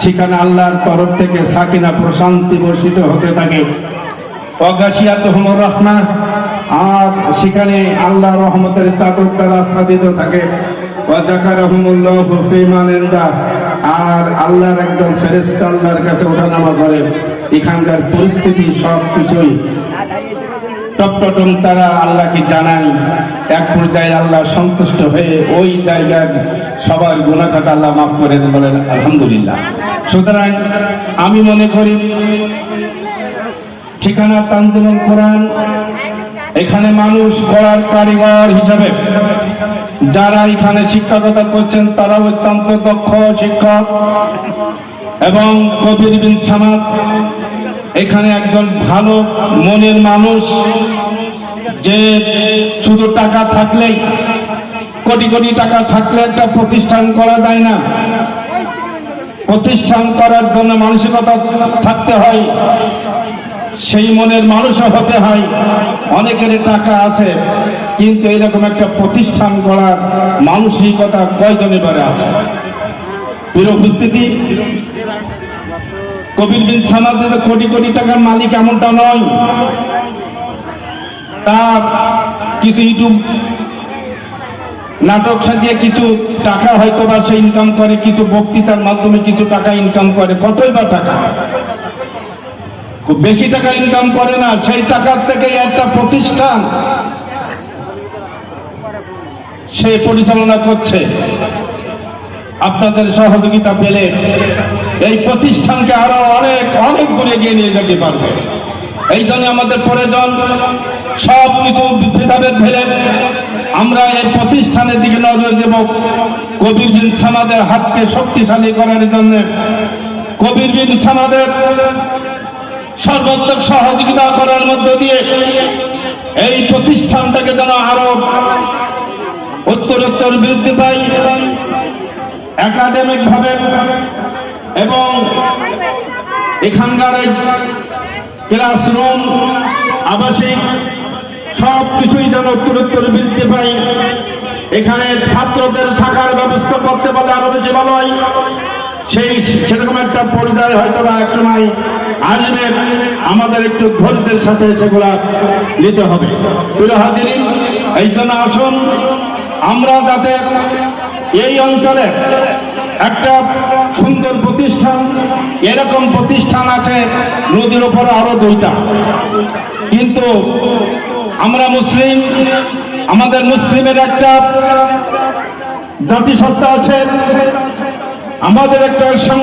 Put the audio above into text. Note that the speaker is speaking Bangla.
সেখানে আল্লাহর তরফ থেকে সাকিনা প্রশান্তি বর্ষিত হতে থাকে। ওয়াগাশিয়াতুহুমুর রাহমা, আর সেখানে আল্লাহ রহমতের চাদর দ্বারা আচ্ছাদিত থাকে। ওয়া যাকারাহুমুল্লাহু ফী মান ইনদা, আর আল্লাহর একদম ফেরেশতা আল্লাহর কাছে ওঠানামা করে। এখানকার পরিস্থিতি সব কিছুই টপটম তারা আল্লাহকে জানায়। এক পর্যায়ে আল্লাহ সন্তুষ্ট হয়ে ওই জায়গার সবার গুনাহ খাতা আল্লাহ মাফ করে দেন, বলেন আলহামদুলিল্লাহ। সুতরাং আমি মনে করি ঠিকানা তানজিমুল কোরআন, এখানে মানুষ গড়ার কারিগর হিসাবে যারা এখানে শিক্ষকতা করছেন তারা অত্যন্ত দক্ষ শিক্ষক, এবং কবির বিন সামাদ এখানে একজন ভালো মনের মানুষ, যে শুধু টাকা থাকলেই, কোটি কোটি টাকা থাকলে একটা প্রতিষ্ঠান করা যায় না। প্রতিষ্ঠান করার জন্য মানসিকতা থাকতে হয়, সেই মনের মানুষও হতে হয়। অনেকের টাকা আছে কিন্তু এরকম একটা প্রতিষ্ঠান করার মানসিকতা কয়জনের বারে আছে? প্রিয় উপস্থিতি, কবির বিন সামাদ কোটি কোটি টাকার মালিক এমনটা নয়। তার কিছু ইউটিউব নাটক সাজিয়ে কিছু টাকা হয়তো বা সে ইনকাম করে, কিছু বক্তৃতার মাধ্যমে কিছু টাকা ইনকাম করে। কতই বা টাকা, খুব বেশি টাকা ইনকাম করে না। সেই টাকার থেকে একটা প্রতিষ্ঠান সে পরিচালনা করছে। আপনাদের সহযোগিতা পেলে এই প্রতিষ্ঠানকে আরো অনেক অনেক দূরে এগিয়ে নিয়ে যেতে পারবে। এই জন্য আমাদের প্রয়োজন সব কিছু ভেদাভেদ ফেলে আমরা এই প্রতিষ্ঠানের দিকে নজর দেব। কবির বিন সামাদের হাতকে শক্তিশালী করার জন্য কবির বিন সামাদের সর্বাত্মক সহযোগিতা করার মধ্য দিয়ে এই প্রতিষ্ঠানটাকে যেন আরো উত্তরোত্তর বৃদ্ধি পায়, একাডেমিক ভাবে এবং এখানকার ক্লাসরুম, আবাসিক সব কিছুই যেন উত্তরোত্তর বৃদ্ধি পায়। এখানে ছাত্রদের থাকার ব্যবস্থা করতে পারলে আরো বেশি ভালো হয়। সেরকম একটা পর্যায়ে হয়তো বা এক সময় আসবে, আমাদের একটু ধৈর্যের সাথে সেগুলা নিতে হবে। প্রিয় হাজিরিন, এই জন্য আসুন আমরা যাতে এই অঞ্চলে একটা সুন্দর প্রতিষ্ঠান, এরকম প্রতিষ্ঠান আছে নদীর উপরে আরো 2টা, কিন্তু আমরা মুসলিম, আমাদের মুসলিমের একটা জাতিসত্তা আছে, আমাদের একটা